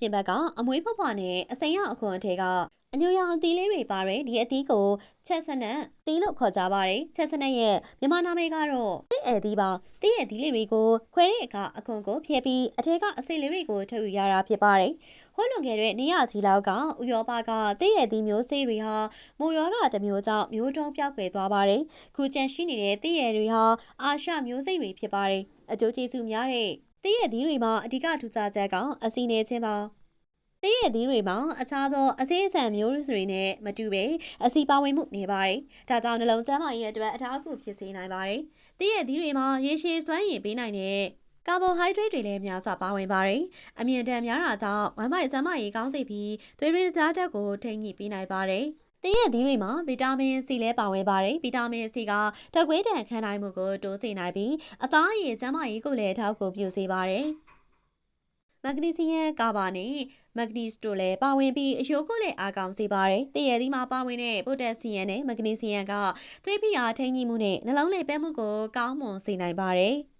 ပြင်ဘက်ကအမွေးဖွားဖွားနဲ့အစိမ်းရောင်အခွန်အထည်ကအညိုရောင်အသီးလေးတွေပါတဲ့ဒီအသီးကိုချက်စနက်သီးလို့ခေါ်ကြပါတယ်ချက်စနက်ရဲ့မြန်မာနာမည်ကတော့သီးအဲသီးပါသီးရဲ့သီးလေးတွေကိုခွဲတဲ့အခါအခွန်ကိုဖျက်ပြီးအထက်ကအစိလေးတွေကိုထုတ်ယူရတာဖြစ်ပါတယ်ဟိုးလွန်ခဲ့တဲ့နေရကြီးလောက်ကဥရောပကသီးရဲ့သီးမျိုးစေ့တွေဟာမိုးရွာကတစ်မျိုးကြောင့်မျိုးတုံးပြောက်ကွယ်သွားပါတယ်ခုကျန်ရှိနေတဲ့သီးရဲ့တွေဟာအာရှမျိုးစိတ်တွေဖြစ်ပါတယ်အကျိုးကျေးဇူးများတဲ့သီးရဲ့သီးတွေမှာအဓိကထူးခြားချက်ကအစီနေခြင်းပါသီးရဲ့သီးတွေမှာအခြားသောအစိမ်းအဆန်မျိုးတွေနဲ့မတူပဲအစီပါဝင်မှုနေပါတယ်။ဒါကြောင့်နှလုံးကျန်းမာရေးအတွက်အထောက်အကူဖြစ်စေနိုင်ပါတယ်။သီးရဲ့သီးတွေမှာရေရှည်စွမ်းရည်ပေးနိုင်တဲ့ကာဗိုဟိုက်ဒရိတ်တွေလည်းများစွာပါဝင်ပါတယ်။အမြင့်တမ်းများတာကြောင့်ဝမ်းဗိုက်ကျန်းမာရေးကောင်းစေပြီးသွေးရင်းသားဓာတ်ကိုထိန်းညှိပေးနိုင်ပါတယ်။သီးရဲ့သီးတွေမှာဗီတာမင်စီလည်းပါဝင်ပါတယ်ဗီတာမင်စီကဓာတ်ခွေးတန်ခံနိုင်မှုကိုတိုးစေနိုင်ပြီးအသားအရည်ကျန်းမာရေးကိုလည်းအထောက်အကူပြုစေပါတယ်မက်ဂနီဆီယမ်ကာဗာနဲ့မက်ဂနီစ်တို့လည်းပါဝင်ပြီးအယိုးကိုလည်းအားကောင်းစေပါတယ်။တည့်ရည်သီးမှာပါဝင်တဲ့ပိုတက်ဆီယမ်နဲ့မက်ဂနီဆီယမ်ကသွေးဖိအားထိန်းညှိမှုနဲ့နှလုံးလေပတ်မှုကိုကောင်းမွန်စေနိုင်ပါတယ်။